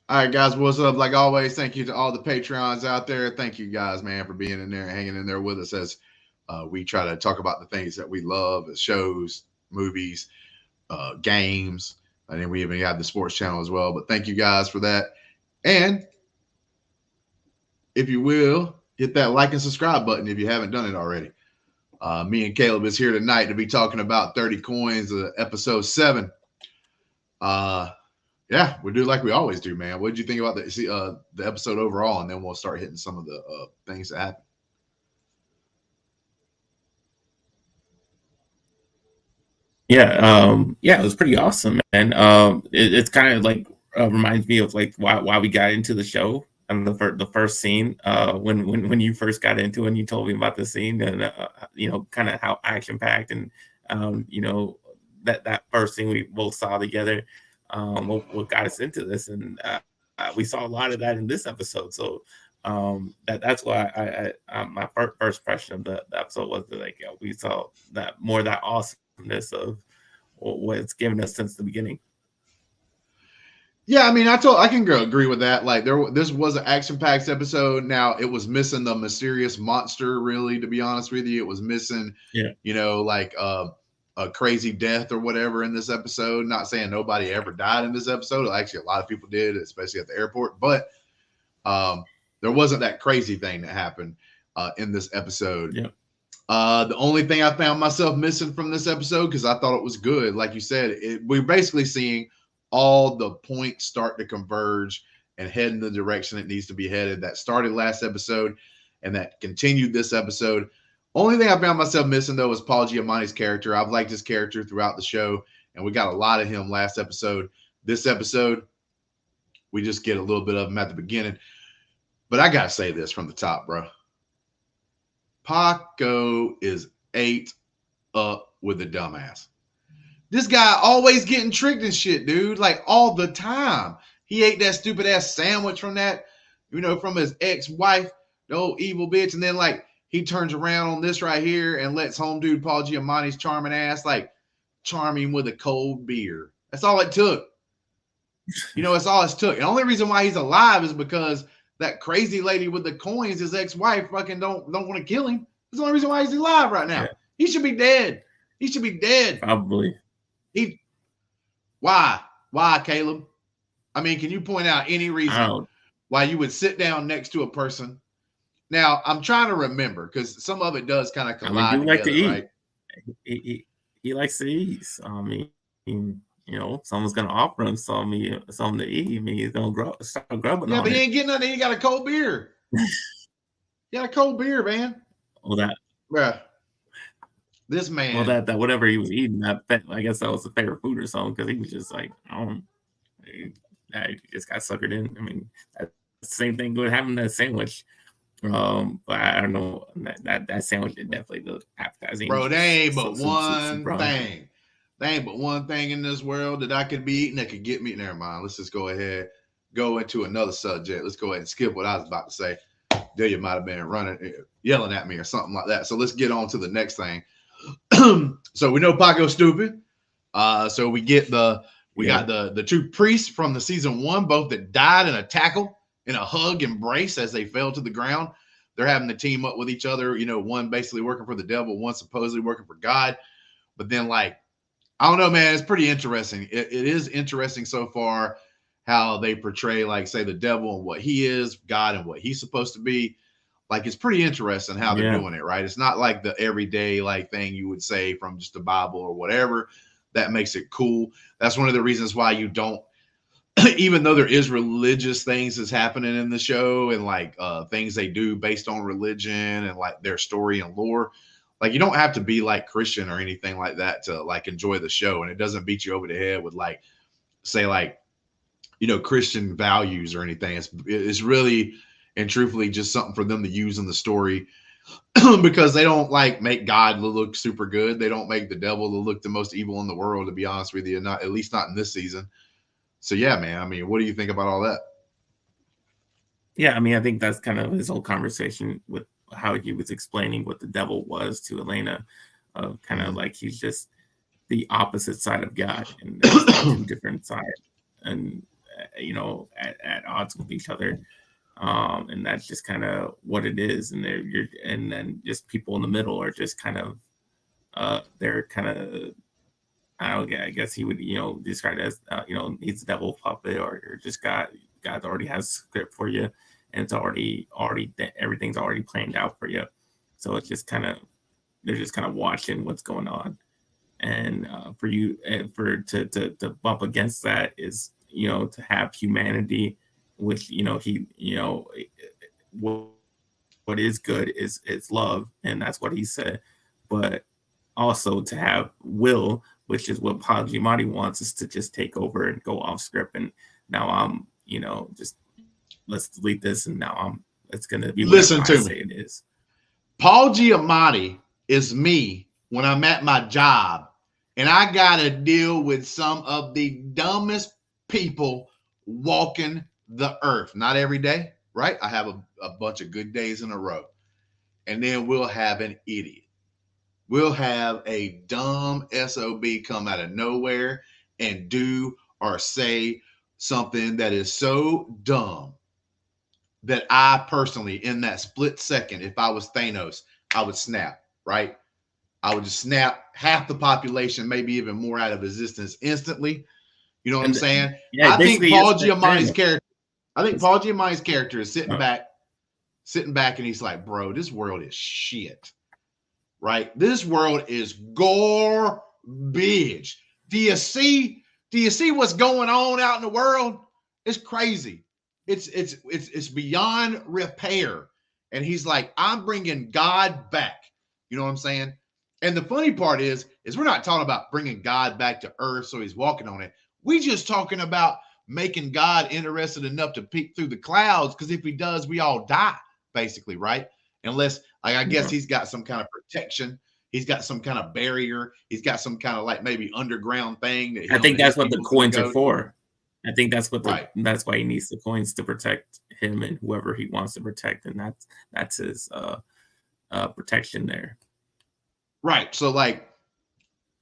All right, guys, what's up? Like always, thank you to all the Patreons out there. Thank you guys, man, for being in there and hanging in there with us as we try to talk about the things that we love, the shows, movies, games, and then we even have the sports channel as well. But thank you guys for that. And if you will, hit that like and subscribe button if you haven't done it already. Me and Caleb is here tonight to be talking about 30 Coins, episode 7. Yeah, we do like we always do, man. What did you think about the episode overall? And then we'll start hitting some of the things that happen. Yeah, it was pretty awesome, man. It's kind of like reminds me of like why we got into the show and the first scene when you first got into it and you told me about the scene and kind of how action packed and that first scene we both saw together what got us into this, and we saw a lot of that in this episode. So that's why my first impression of the episode was that, like, we saw that more that awesomeness of what it's given us since the beginning. Yeah, I mean, I can agree with that. Like, this was an action-packed episode. Now, it was missing the mysterious monster, really, to be honest with you. It was missing, like a crazy death or whatever in this episode. Not saying nobody ever died in this episode. Actually, a lot of people did, especially at the airport. But there wasn't that crazy thing that happened in this episode. Yeah. The only thing I found myself missing from this episode, because I thought it was good, like you said, we're basically seeing all the points start to converge and head in the direction it needs to be headed. That started last episode and that continued this episode. Only thing I found myself missing, though, was Paul Giamatti's character. I've liked his character throughout the show, and we got a lot of him last episode. This episode, we just get a little bit of him at the beginning. But I got to say this from the top, bro. Paco is ate up with the dumbass. This guy always getting tricked and shit, dude. Like, all the time. He ate that stupid ass sandwich from from his ex-wife, the old evil bitch. And then, like, he turns around on this right here and lets home dude Paul Giamatti's charming ass, like, charm him with a cold beer. That's all it took. That's all it took. And the only reason why he's alive is because that crazy lady with the coins, his ex-wife, fucking don't want to kill him. That's the only reason why he's alive right now. Yeah. He should be dead. He should be dead. Probably. Why, Caleb? I mean, can you point out any reason why you would sit down next to a person? Now, I'm trying to remember, because some of it does kind of collide together, like to eat. Right? He likes to eat. I mean, someone's gonna offer him something to eat. I mean, he's gonna start grubbing. Yeah, but he ain't getting nothing. He got a cold beer. He got a cold beer, man. Well, bruh. This man. Well, that whatever he was eating, I guess that was his favorite food or something, because he was just like, he just got suckered in. I mean, that's the same thing with having that sandwich. But I don't know, that sandwich did definitely look appetizing. Bro, there ain't but one thing. There ain't but one thing in this world that I could be eating that could get me. Never mind. Let's just go ahead, go into another subject. Let's go ahead and skip what I was about to say. Delia might have been yelling at me or something like that. So let's get on to the next thing. So we know Paco's stupid. So we get got the two priests from the season 1, both that died in a tackle, in a hug embrace as they fell to the ground. They're having to team up with each other. One basically working for the devil, one supposedly working for God. But then, like, I don't know, man. It's pretty interesting. It is interesting so far how they portray, like, say, the devil and what he is, God and what he's supposed to be. Like, it's pretty interesting how they're doing it, right? It's not like the everyday, like, thing you would say from just the Bible or whatever. That makes it cool. That's one of the reasons why you don't, even though there is religious things that's happening in the show and, like, things they do based on religion and, like, their story and lore, like, you don't have to be, like, Christian or anything like that to, like, enjoy the show. And it doesn't beat you over the head with, like, say, like, Christian values or anything. It's really and truthfully just something for them to use in the story because they don't, like, make God look super good. They don't make the devil look the most evil in the world, to be honest with you. Not, at least not in this season. So, yeah, man, I mean, what do you think about all that? Yeah, I mean, I think that's kind of his whole conversation with how he was explaining what the devil was to Elena, kind of like he's just the opposite side of God, and there's two different sides. And at odds with each other. And that's just kind of what it is. And and then just people in the middle are just kind of, they're kind of, I guess he would, describe it as, he's a devil puppet, or just God already has a script for you, and it's already everything's already planned out for you. So it's just kind of, they're just kind of watching what's going on. And for you, to bump against that is, to have humanity, which, what is good is love, and that's what he said. But also to have will, which is what Paul Giamatti wants, is to just take over and go off script. And now I'm, just let's delete this, and now it's gonna be listen to I me. say it is. Paul Giamatti is me when I'm at my job and I gotta deal with some of the dumbest people walking the earth. Not every day, right? I have a bunch of good days in a row. And then we'll have an idiot. We'll have a dumb SOB come out of nowhere and do or say something that is so dumb that I personally, in that split second, if I was Thanos, I would snap, right? I would just snap half the population, maybe even more, out of existence instantly. You know what I'm saying? Yeah, I think Paul Giamatti's character is sitting back, and he's like, bro, this world is shit. Right? This world is garbage. Do you see what's going on out in the world? It's crazy. It's beyond repair. And he's like, I'm bringing God back. You know what I'm saying? And the funny part is we're not talking about bringing God back to earth so he's walking on it. We just talking about making God interested enough to peek through the clouds, because if he does, we all die, basically, right? Unless, I guess he's got some kind of protection. He's got some kind of barrier. He's got some kind of like maybe underground thing. That I think that's what the coins are for. I think that's what that's why he needs the coins, to protect him and whoever he wants to protect, and that's his protection there. Right. So like,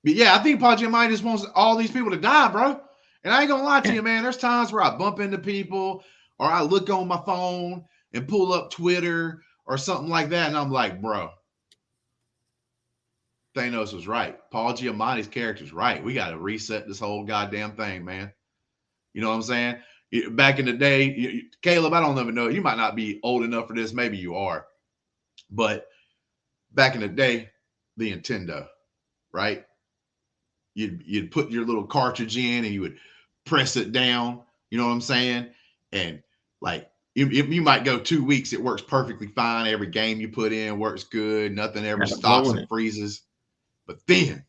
yeah, I think Paul Giamatti just wants all these people to die, bro. And I ain't gonna lie to you, man. There's times where I bump into people, or I look on my phone and pull up Twitter or something like that, and I'm like, bro, Thanos was right. Paul Giamatti's character's right. We got to reset this whole goddamn thing, man. You know what I'm saying? Back in the day, Caleb, I don't even know. You might not be old enough for this. Maybe you are. But back in the day, the Nintendo, right? You'd put your little cartridge in and you would press it down. You know what I'm saying? And like, you might go 2 weeks. It works perfectly fine. Every game you put in works good. Nothing ever stops and freezes. But then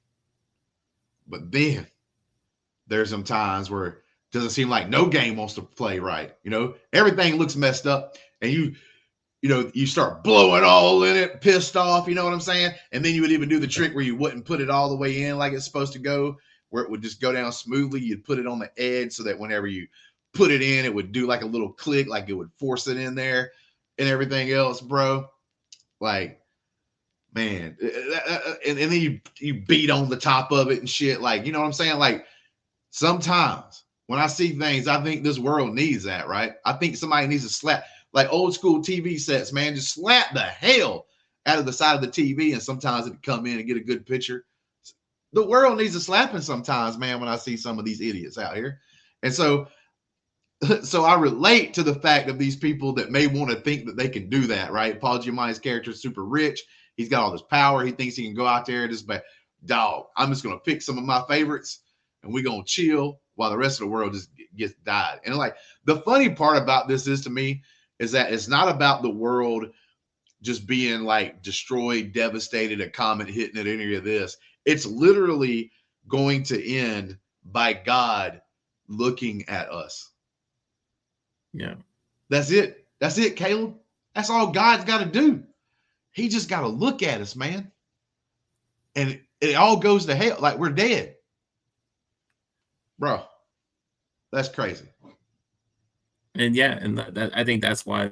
there's some times where it doesn't seem like no game wants to play right. Everything looks messed up, and you start blowing all in it, pissed off. You know what I'm saying? And then you would even do the trick where you wouldn't put it all the way in like it's supposed to go, where it would just go down smoothly. You'd put it on the edge so that whenever you put it in, it would do like a little click, like it would force it in there and everything else, bro. Like, man, and then you beat on the top of it and shit. Like, you know what I'm saying? Like, sometimes when I see things, I think this world needs that, right? I think somebody needs to slap, like old school TV sets, man, just slap the hell out of the side of the TV, and sometimes it can come in and get a good picture. The world needs a slapping sometimes, man, when I see some of these idiots out here. And so I relate to the fact of these people that may want to think that they can do that, right? Paul Giamatti's character is super rich. He's got all this power. He thinks he can go out there and just be, dog, I'm just going to pick some of my favorites and we're going to chill while the rest of the world just gets died. And like, the funny part about this is, to me, is that it's not about the world just being like destroyed, devastated, a comet hitting it, any of this. It's literally going to end by God looking at us. Yeah. That's it. That's it, Caleb. That's all God's got to do. He just got to look at us, man. And it all goes to hell. Like, we're dead. Bro, that's crazy. And yeah, and I think that's why,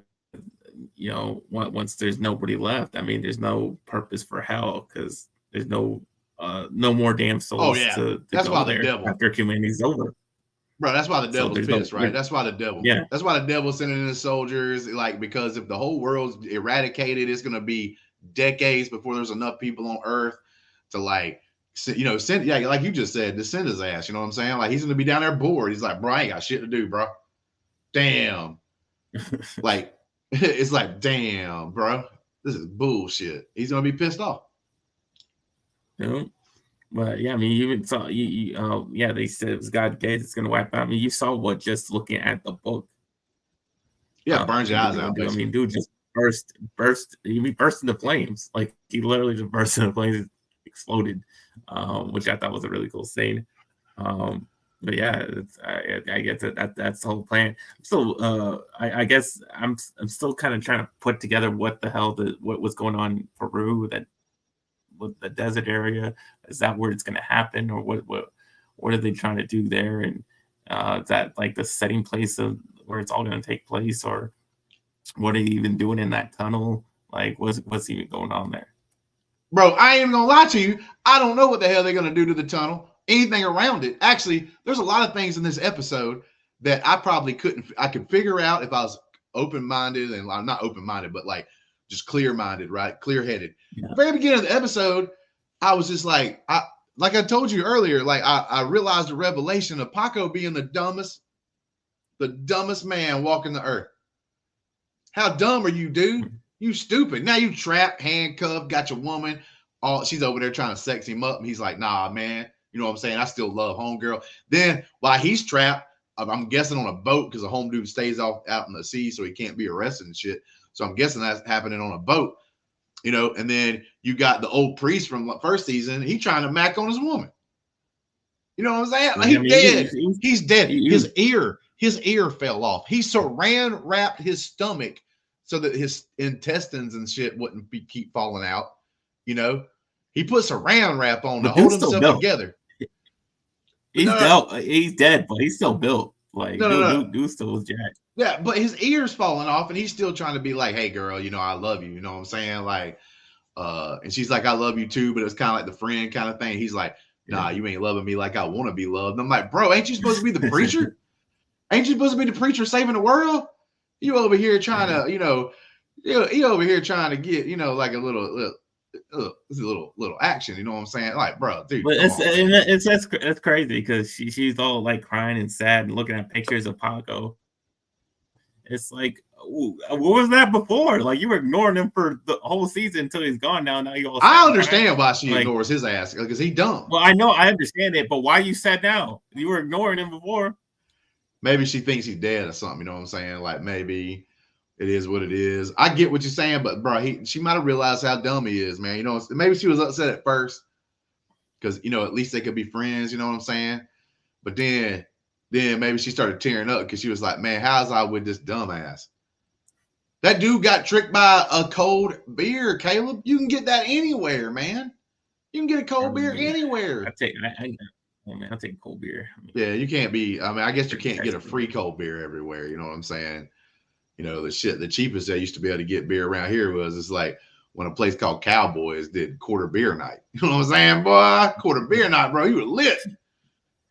once there's nobody left, I mean, there's no purpose for hell, because there's no more damn souls to that's go why there the devil, after humanity's over. Bro, that's why the devil's pissed, right? That's why the devil. Yeah. That's why the devil's sending in the soldiers. Like, because if the whole world's eradicated, it's gonna be decades before there's enough people on Earth to like, send. Yeah, like you just said, to send his ass. You know what I'm saying? Like, he's gonna be down there bored. He's like, bro, I ain't got shit to do, bro. Damn. Like, it's like, damn, bro, this is bullshit. He's gonna be pissed off. Yeah. But yeah, I mean, you even saw yeah, they said it was God gate. It's gonna wipe out. I mean, you saw what just looking at the book. Yeah, burns your eyes out. I mean, dude just burst. He burst into flames. Like he literally just burst into flames, exploded, which I thought was a really cool scene. But yeah, I get that's the whole plan. So I guess I'm still kind of trying to put together what the hell what was going on in Peru, that with the desert area. Is that where it's going to happen, or what are they trying to do there? And is that like the setting place of where it's all going to take place, or what are they even doing in that tunnel? Like what's even going on there? Bro, I ain't even gonna lie to you. I don't know what the hell they're gonna do to the tunnel. Anything around it. Actually, there's a lot of things in this episode that I probably I could figure out if I was open-minded, and I'm not open-minded, but like just clear-minded, right? Clear-headed. Yeah. The very beginning of the episode, I was just like I told you earlier, like I realized the revelation of Paco being the dumbest man walking the earth. How dumb are you, dude? You stupid. Now you trapped, handcuffed, got your woman. She's over there trying to sex him up. And he's like, nah, man. You know what I'm saying? I still love homegirl. Then while he's trapped, I'm guessing on a boat, because the home dude stays out in the sea, so he can't be arrested and shit. So I'm guessing that's happening on a boat, and then you got the old priest from the first season. He trying to mac on his woman. You know what I'm saying? Like, he's dead. He's dead. His ear fell off. He saran wrapped his stomach so that his intestines and shit wouldn't keep falling out. He put saran wrap on to hold himself together. He's dead, but he's still built. Like, dude still was jacked. Yeah, but his ear's falling off, and he's still trying to be like, hey, girl, I love you. You know what I'm saying? Like, and she's like, I love you too, but it's kind of like the friend kind of thing. He's like, nah, you ain't loving me like I want to be loved. And I'm like, bro, ain't you supposed to be the preacher? Ain't you supposed to be the preacher saving the world? You over here trying to, you over here trying to get, like a little action. You know what I'm saying? Like, bro, dude. But it's crazy because she's all like crying and sad and looking at pictures of Paco. It's like, what was that before? Like, you were ignoring him for the whole season until he's gone. Now you all. I understand why she ignores his ass, because he's dumb. Well, I know, I understand it, but why you sad now? You were ignoring him before. Maybe she thinks he's dead or something. You know what I'm saying? Like, maybe it is what it is. I get what you're saying, but bro, she might have realized how dumb he is, man. Maybe she was upset at first because at least they could be friends. You know what I'm saying? But then maybe she started tearing up because she was like, man, how's I with this dumbass? That dude got tricked by a cold beer, Caleb. You can get that anywhere, man. You can get a cold beer anywhere. I'll take cold beer. Yeah, you can't be. I guess you can't get a free cold beer everywhere. You know what I'm saying? The cheapest I used to be able to get beer around here was it's like when a place called Cowboys did quarter beer night. You know what I'm saying, boy? Quarter beer night, bro. You were lit.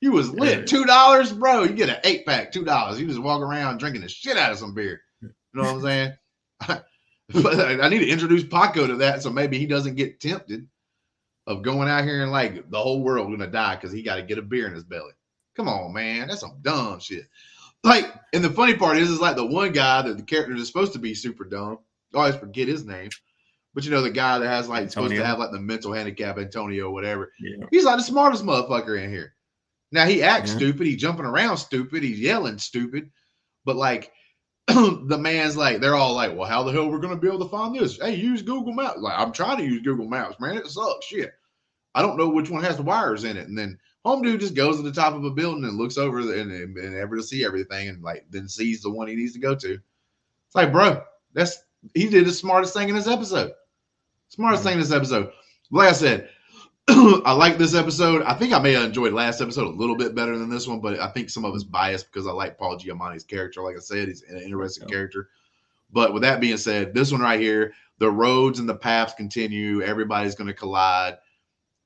You was lit. $2, bro. You get an 8-pack, $2. You just walk around drinking the shit out of some beer. You know what I'm saying? But I need to introduce Paco to that so maybe he doesn't get tempted of going out here and like the whole world gonna die because he got to get a beer in his belly. Come on, man. That's some dumb shit. Like, and the funny part is like the one guy that the character is supposed to be super dumb. I always forget his name. But the guy that has like supposed to have like the mental handicap, Antonio, whatever. Yeah. He's like the smartest motherfucker in here. Now he acts stupid, he's jumping around stupid, he's yelling stupid, but like the man's like, they're all like, well, how the hell we're gonna be able to find this? Hey, use Google Maps. Like, I'm trying to use Google Maps, man. It sucks. Shit. I don't know which one has the wires in it. And then home dude just goes to the top of a building and looks over and able to see everything and like then sees the one he needs to go to. It's like, bro, he did the smartest thing in this episode. Smartest thing in this episode. Like I said, I like this episode. I think I may have enjoyed last episode a little bit better than this one, but I think some of it's biased because I like Paul Giamatti's character. Like I said, he's an interesting character. But with that being said, this one right here, the roads and the paths continue. Everybody's going to collide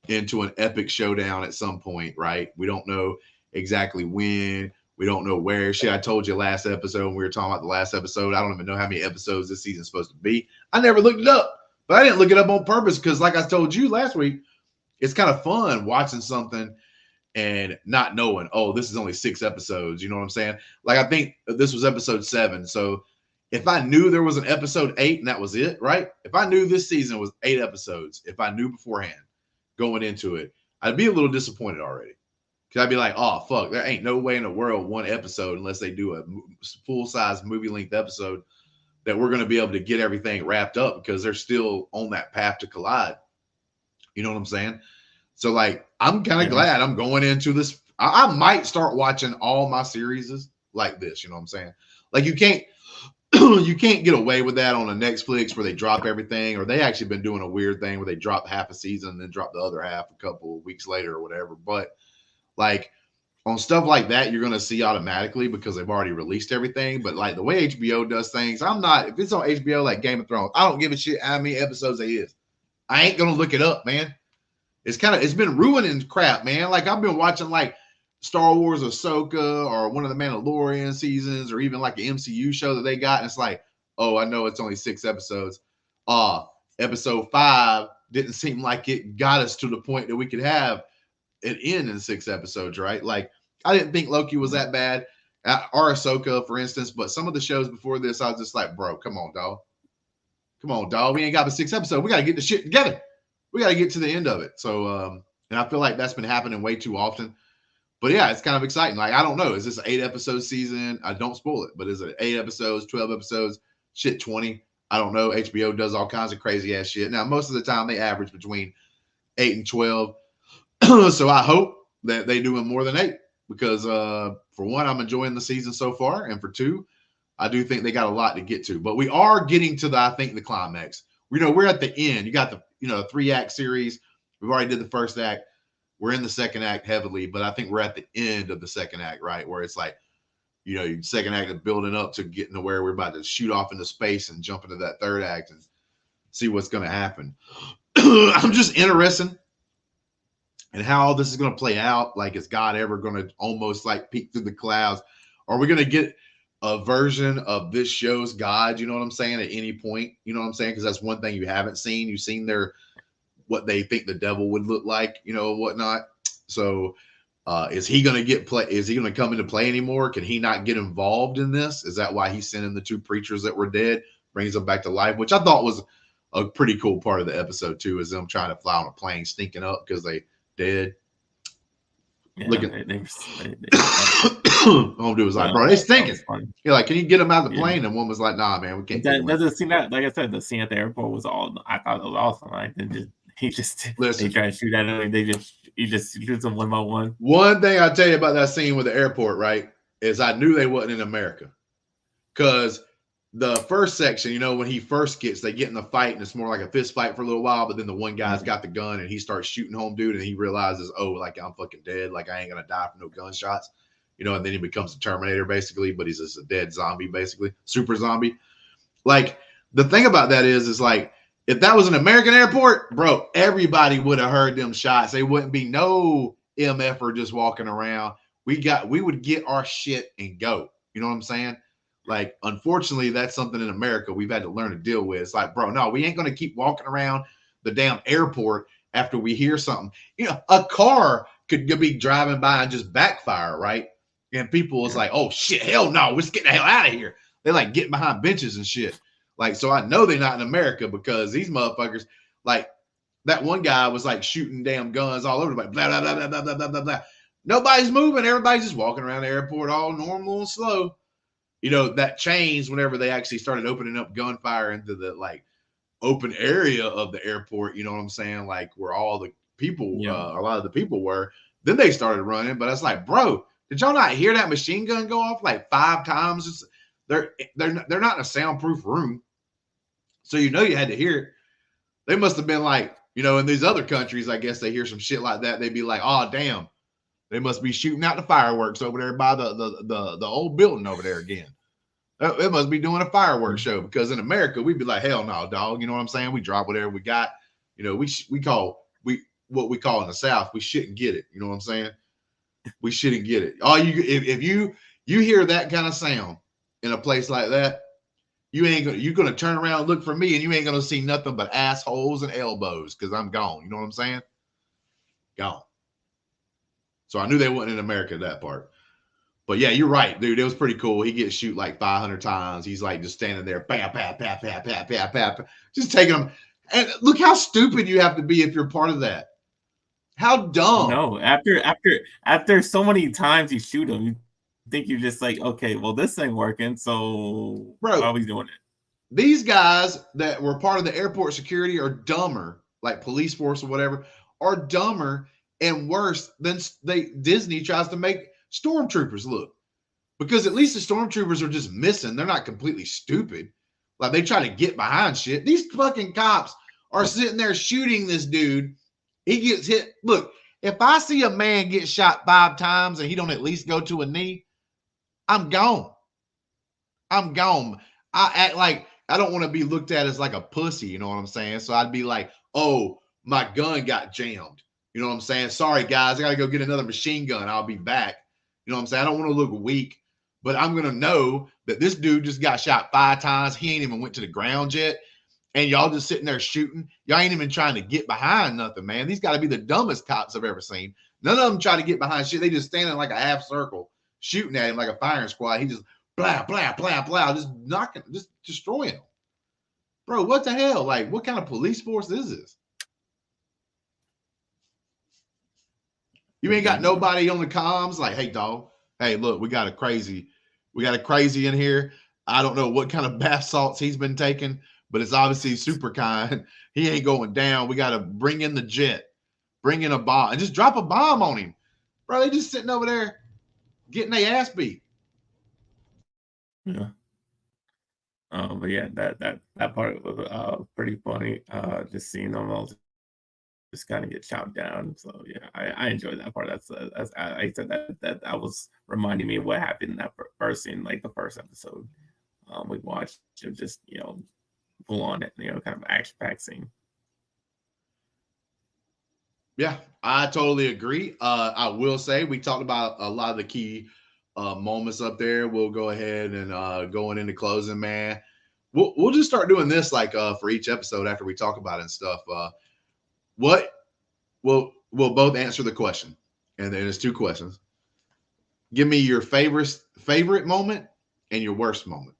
into an epic showdown at some point, right? We don't know exactly when We don't know where. Shit, I told you last episode when we were talking about the last episode. I don't even know how many episodes this season's supposed to be. I never looked it up, but I didn't look it up on purpose because, like I told you last week, it's kind of fun watching something and not knowing, oh, this is only 6 episodes. You know what I'm saying? Like, I think this was episode 7. So if I knew there was an episode 8 and that was it, right? If I knew this season was 8 episodes, if I knew beforehand going into it, I'd be a little disappointed already. Because I'd be like, oh, fuck, there ain't no way in the world 1 episode, unless they do a full-size movie-length episode, that we're going to be able to get everything wrapped up because they're still on that path to collide. You know what I'm saying? So, like, I'm kind of glad I'm going into this. I might start watching all my series like this. You know what I'm saying? Like, you can't get away with that on a Netflix where they drop everything, or they actually been doing a weird thing where they drop half a season and then drop the other half a couple of weeks later or whatever. But, like, on stuff like that, you're going to see automatically because they've already released everything. But, like, the way HBO does things, if it's on HBO like Game of Thrones, I don't give a shit how many episodes it is. I ain't going to look it up, man. It's been ruining crap, man. Like, I've been watching like Star Wars Ahsoka or one of the Mandalorian seasons or even like the MCU show that they got. And it's like, oh, I know it's only 6 episodes. Episode 5 didn't seem like it got us to the point that we could have it end in 6 episodes, right? Like, I didn't think Loki was that bad or Ahsoka, for instance. But some of the shows before this, I was just like, bro, come on, dog. Come on, dog. We ain't got the 6 episodes. We got to get the shit together. We got to get to the end of it. So, and I feel like that's been happening way too often. But yeah, it's kind of exciting. Like, I don't know. Is this an 8 episode season? I don't spoil it, but is it 8 episodes, 12 episodes, 20? I don't know. HBO does all kinds of crazy ass shit. Now, most of the time they average between 8 and 12. So I hope that they doing more than 8 because for one, I'm enjoying the season so far. And for 2, I do think they got a lot to get to. But we are getting to the climax. We're at the end. You got the 3-act series. We've already did the first act. We're in the second act heavily, but I think we're at the end of the second act, right? Where it's like, second act is building up to getting to where we're about to shoot off into space and jump into that third act and see what's going to happen. I'm just interested in how all this is going to play out. Like, is God ever going to almost like peek through the clouds? Are we going to get a version of this show's God, you know what I'm saying, at any point? You know what I'm saying? Because that's one thing you haven't seen. You've seen what they think the devil would look like, whatnot. So is he going to is he going to come into play anymore? Can he not get involved in this? Is that why he's sending the 2 preachers that were dead, brings them back to life, which I thought was a pretty cool part of the episode too, is them trying to fly on a plane stinking up because they dead. Yeah, Look at Home dude was like, bro, they stinking. You're like, can you get them out of the plane? And one was like, nah, man, we can't. That scene, like I said, the scene at the airport was I thought it was awesome. Like, they try to shoot at him, and he just shoots them one by one. One thing I tell you about that scene with the airport, right, is I knew they wasn't in America, because the first section, when they get in the fight, and it's more like a fist fight for a little while, but then the one guy's got the gun and he starts shooting home dude, and he realizes, oh, like, I'm fucking dead, like I ain't gonna die from no gunshots, and then he becomes a Terminator basically, but he's just a dead zombie basically, super zombie. Like, the thing about that is like, if that was an American airport, bro, everybody would have heard them shots. They wouldn't be no MFer just walking around. We would get our shit and go. You know what I'm saying? Like, unfortunately, that's something in America we've had to learn to deal with. It's like, bro, no, we ain't going to keep walking around the damn airport after we hear something. A car could be driving by and just backfire, right? And people is like, oh, shit, hell no, let's get the hell out of here. They like getting behind benches and shit. Like, so I know they're not in America because these motherfuckers, like, that one guy was like shooting damn guns all over the place. Blah, blah, blah, blah, blah, blah, blah, blah. Nobody's moving. Everybody's just walking around the airport all normal and slow. That changed whenever they actually started opening up gunfire into the like open area of the airport. You know what I'm saying? Like, where all the people, a lot of the people were. Then they started running. But it's like, bro, did y'all not hear that machine gun go off like 5 times? They're not in a soundproof room, so you had to hear it. They must have been like, in these other countries, I guess they hear some shit like that. They'd be like, oh damn, they must be shooting out the fireworks over there by the old building over there again. It must be doing a fireworks show, because in America we'd be like, hell no, dog. You know what I'm saying? We drop whatever we got. What we call in the South, we shouldn't get it. You know what I'm saying? We shouldn't get it. You hear that kind of sound in a place like that, you're gonna turn around and look for me, and you ain't gonna see nothing but assholes and elbows because I'm gone. You know what I'm saying? Gone. So I knew they wasn't in America, that part. But yeah, you're right, dude. It was pretty cool. He gets shoot like 500 times. He's like just standing there, bam, bam, bam, bam, bam, bam, bam, just taking them. And look how stupid you have to be if you're part of that. How dumb. No, after so many times you shoot him, you think you're just like, okay, well, this ain't working, so bro, why are we doing it? These guys that were part of the airport security are dumber, like police force or whatever, are dumber and worse than Disney tries to make stormtroopers look. Because at least the stormtroopers are just missing. They're not completely stupid. Like they try to get behind shit. These fucking cops are sitting there shooting this dude. He gets hit. Look, if I see a man get shot 5 times and he don't at least go to a knee, I'm gone. I'm gone. I act like I don't want to be looked at as like a pussy, you know what I'm saying? So I'd be like, oh, my gun got jammed. You know what I'm saying? Sorry, guys, I got to go get another machine gun. I'll be back. You know what I'm saying? I don't want to look weak, but I'm going to know that this dude just got shot 5 times. He ain't even went to the ground yet. And y'all just sitting there shooting. Y'all ain't even trying to get behind nothing, man. These got to be the dumbest cops I've ever seen. None of them try to get behind shit. They just standing like a half circle, shooting at him like a firing squad. He just blah, blah, blah, blah, just knocking, just destroying them. Bro, what the hell? Like, what kind of police force is this? You ain't got nobody on the comms like, hey, dog, hey, look, we got a crazy in here. I don't know what kind of bath salts he's been taking, but it's obviously super kind. He ain't going down. We got to bring in the jet, bring in a bomb, and just drop a bomb on him. Bro, they just sitting over there getting their ass beat. Yeah. But yeah, that part was pretty funny. Just seeing them all just kind of get chopped down. So yeah, I enjoyed that part. That's I said that was reminding me of what happened in that first scene, like the first episode we watched. It was just full on kind of action-packed scene. Yeah, I totally agree. I will say we talked about a lot of the key moments up there. We'll go ahead and going into closing, man. We'll just start doing this like for each episode after we talk about it and stuff. What we'll both answer the question, and then there's 2 questions. Give me your favorite moment and your worst moment.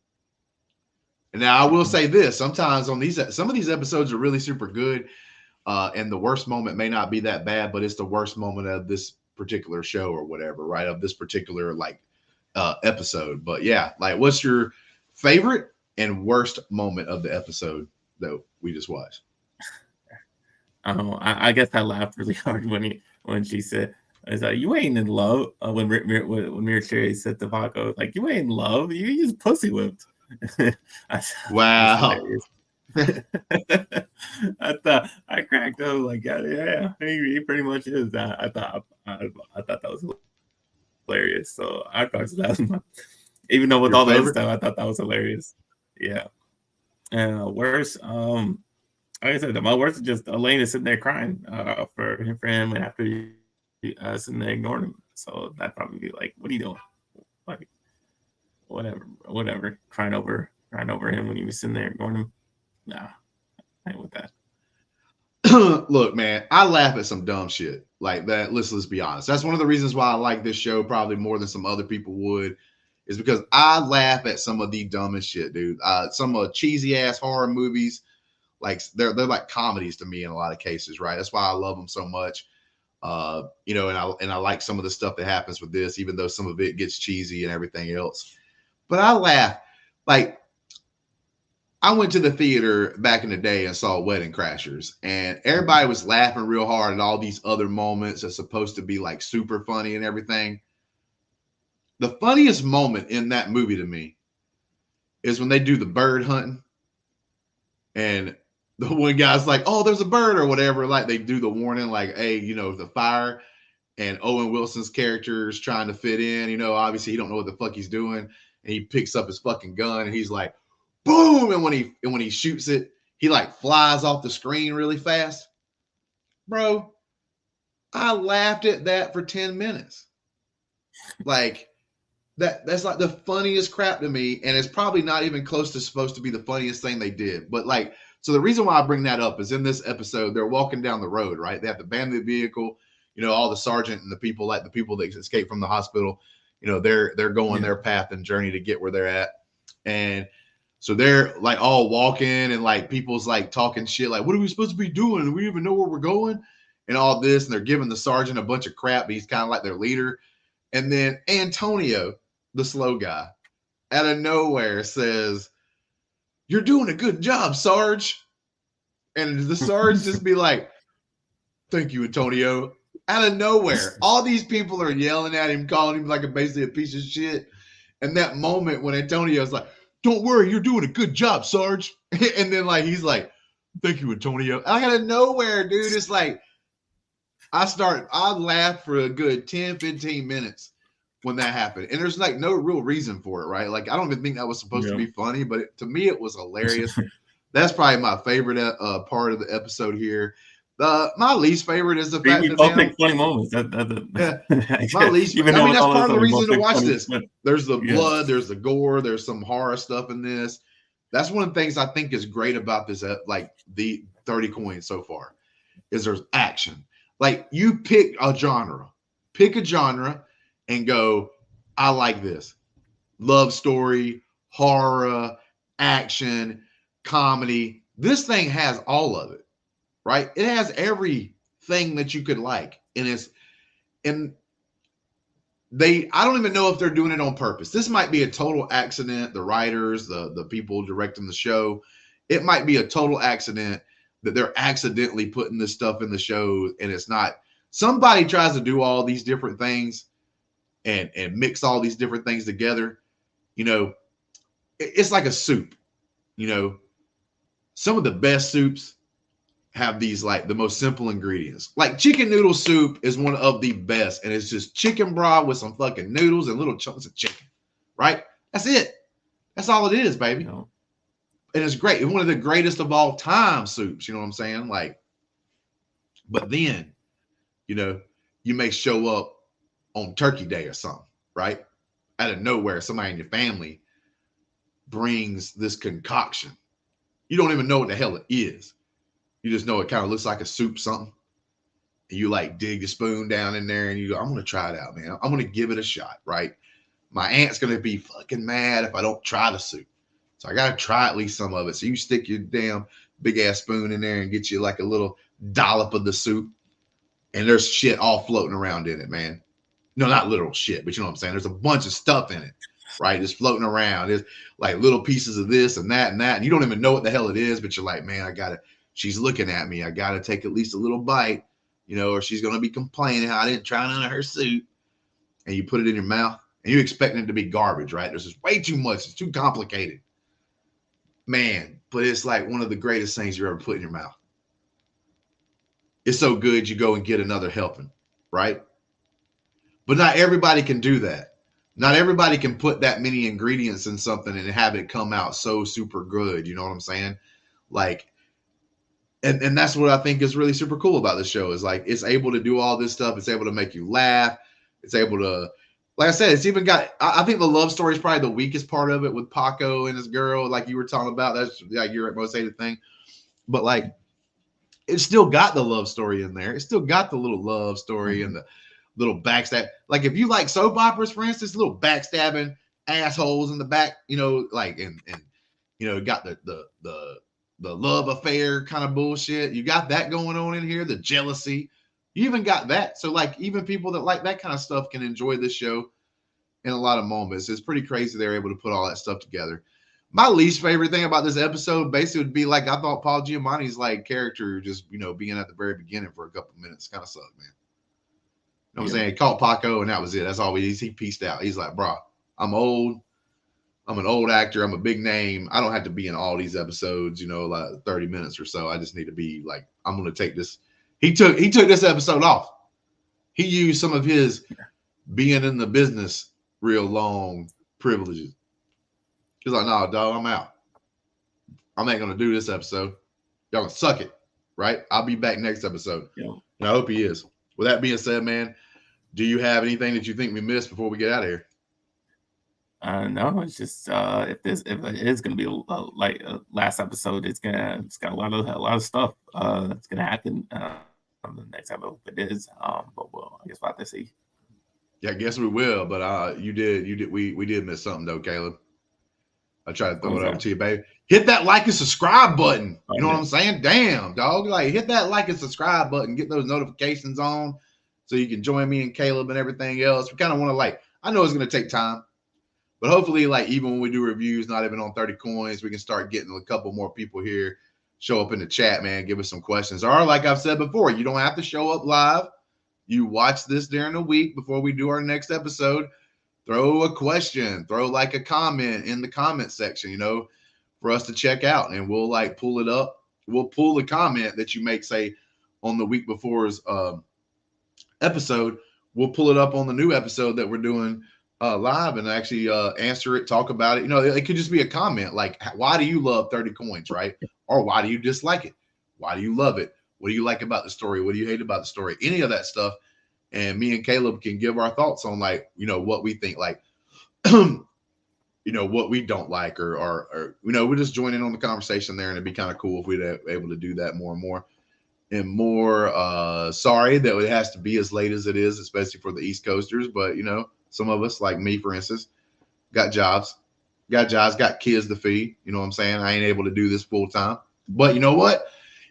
And now I will say this: sometimes on some of these episodes are really super good. And the worst moment may not be that bad, but it's the worst moment of this particular show or whatever, right? Of this particular episode. But yeah, like what's your favorite and worst moment of the episode that we just watched? I guess I laughed really hard when she said, "It's like you ain't in love." When Mir Cherry said to Paco, like you ain't in love, you just pussy whipped. Wow. I thought I cracked up like yeah, he pretty much is. I thought that was hilarious. So I thought that was even though with Your all favorite? the stuff, I thought that was hilarious. Yeah. And worse, like I said, my worst is just Elena sitting there crying for him and after he sitting there ignoring him. So that'd probably be like, what are you doing? Like whatever, crying over him when he was sitting there ignoring him. Nah, I ain't with that. Look, man, I laugh at some dumb shit like that. Let's be honest. That's one of the reasons why I like this show probably more than some other people would, is because I laugh at some of the dumbest shit, dude. Some cheesy ass horror movies, like they're like comedies to me in a lot of cases, right? That's why I love them so much. And I like some of the stuff that happens with this, even though some of it gets cheesy and everything else. But I laugh. Like, I went to the theater back in the day and saw Wedding Crashers, and everybody was laughing real hard at all these other moments that's supposed to be like super funny and everything. The funniest moment in that movie to me is when they do the bird hunting, and the one guy's like, "Oh, there's a bird" or whatever. Like they do the warning, like, "Hey, the fire." And Owen Wilson's character is trying to fit in. Obviously he don't know what the fuck he's doing, and he picks up his fucking gun and he's like, boom, and when he shoots it, he like flies off the screen really fast. Bro, I laughed at that for 10 minutes. Like, that's like the funniest crap to me, and it's probably not even close to supposed to be the funniest thing they did. But like, so the reason why I bring that up is in this episode, they're walking down the road, right? They have to abandon the vehicle, you know, all the sergeant and the people, like the people that escaped from the hospital, you know, they're going their path and journey to get where they're at. And so they're like all walking, and like people's like talking shit, like, what are we supposed to be doing? Do we even know where we're going? And all this, and they're giving the sergeant a bunch of crap, but he's kind of like their leader. And then Antonio, the slow guy, out of nowhere says, "You're doing a good job, Sarge." And the Sarge just be like, "Thank you, Antonio." Out of nowhere, all these people are yelling at him, calling him like basically a piece of shit. And that moment when Antonio's like, "Don't worry, you're doing a good job, Sarge." And then like he's like, "Thank you, Antonio." Out of nowhere, dude, it's like I laughed for a good 10, 15 minutes when that happened. And there's like no real reason for it, right? Like I don't even think that was supposed to be funny, but to me it was hilarious. That's probably my favorite part of the episode here. My least favorite is the fact we that both pick funny moments. My least. I mean, that's part of the reason to watch this. There's the blood, there's the gore, there's some horror stuff in this. That's one of the things I think is great about this, like the 30 coins so far, is there's action. Like you pick a genre and go, I like this. Love story, horror, action, comedy. This thing has all of it, right? It has everything that you could like. I don't even know if they're doing it on purpose. This might be a total accident. The writers, the people directing the show, it might be a total accident that they're accidentally putting this stuff in the show, and it's not. Somebody tries to do all these different things and mix all these different things together. You know, it's like a soup. You know, some of the best soups have these like the most simple ingredients. Like chicken noodle soup is one of the best, and it's just chicken broth with some fucking noodles and little chunks of chicken, right? That's it. That's all it is, baby. And it's great. It's one of the greatest of all time soups. You know what I'm saying? Like, but then, you know, you may show up on Turkey Day or something, right? Out of nowhere, somebody in your family brings this concoction. You don't even know what the hell it is. You just know it kind of looks like a soup something. And you like dig the spoon down in there and you go, I'm going to try it out, man. I'm going to give it a shot, right? My aunt's going to be fucking mad if I don't try the soup. So I got to try at least some of it. So you stick your damn big ass spoon in there and get you like a little dollop of the soup. And there's shit all floating around in it, man. No, not literal shit, but you know what I'm saying? There's a bunch of stuff in it, right? Just floating around. There's like little pieces of this and that and that. And you don't even know what the hell it is, but you're like, man, she's looking at me. I got to take at least a little bite, you know, or she's going to be complaining how I didn't try none of her soup. And you put it in your mouth and you're expecting it to be garbage, right? There's just way too much. It's too complicated. Man, but it's like one of the greatest things you ever put in your mouth. It's so good you go and get another helping, right? But not everybody can do that. Not everybody can put that many ingredients in something and have it come out so super good. You know what I'm saying? Like, and that's what I think is really super cool about this show is like, it's able to do all this stuff. It's able to make you laugh. It's able to, like I said, it's even got, I think the love story is probably the weakest part of it with Paco and his girl, like you were talking about. That's like your most hated thing. But like, it's still got the love story in there. It's still got the little love story and the little backstab. Like if you like soap operas, for instance, little backstabbing assholes in the back, you know, like and you know, got the love affair kind of bullshit. You got that going on in here, the jealousy. You even got that. So like even people that like that kind of stuff can enjoy this show in a lot of moments. It's pretty crazy they're able to put all that stuff together. My least favorite thing about this episode basically would be like I thought Paul Giamatti's like character just, you know, being at the very beginning for a couple of minutes kind of sucked, man. You know what I'm saying? He caught Paco and that was it. That's all he pieced out. He's like, bro, I'm old. I'm an old actor. I'm a big name. I don't have to be in all these episodes, you know, like 30 minutes or so. I just need to be like, I'm going to take this. He took this episode off. He used some of his being in the business real long privileges. He's like, no, dog, I'm out. I'm not going to do this episode. Y'all gonna suck it, right? I'll be back next episode. Yeah. And I hope he is. With that being said, man, do you have anything that you think we missed before we get out of here? No, it's just if it is gonna be like last episode, it's got a lot of stuff that's gonna happen on the next episode. If it is, but I guess we'll have to see. Yeah, I guess we will. But we did miss something though, Caleb. I try to throw it over to you, baby. Hit that like and subscribe button. You know what I'm saying? Damn, dog. Like, hit that like and subscribe button. Get those notifications on so you can join me and Caleb and everything else. We kind of want to, I know it's going to take time, but hopefully, even when we do reviews, not even on 30 coins, we can start getting a couple more people here, show up in the chat, man, give us some questions. Or like I've said before, you don't have to show up live. You watch this during the week before we do our next episode. Throw a question, throw a comment in the comment section, for us to check out, and we'll pull it up. We'll pull the comment that you make, say, on the week before's episode. We'll pull it up on the new episode that we're doing live and actually answer it, talk about it. It could just be a comment like, why do you love 30 coins, right? Or why do you dislike it? Why do you love it? What do you like about the story? What do you hate about the story? Any of that stuff. And me and Caleb can give our thoughts on what we think, what we don't like, or we're just joining on the conversation there, and it'd be kind of cool if we're able to do that more and more. And more sorry that it has to be as late as it is, especially for the East Coasters. But some of us, like me, for instance, got jobs, got kids to feed. You know what I'm saying? I ain't able to do this full time. But you know what?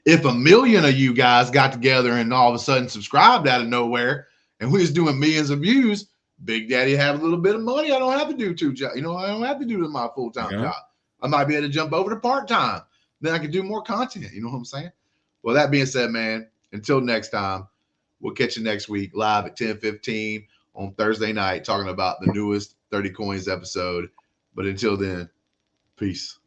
If 1 million of you guys got together and all of a sudden subscribed out of nowhere, and we was doing millions of views, Big Daddy have a little bit of money. I don't have to do 2 jobs. I don't have to do my full-time job. I might be able to jump over to part-time. Then I can do more content. You know what I'm saying? Well, that being said, man, until next time, we'll catch you next week live at 10:15 on Thursday night, talking about the newest 30 Coins episode. But until then, peace.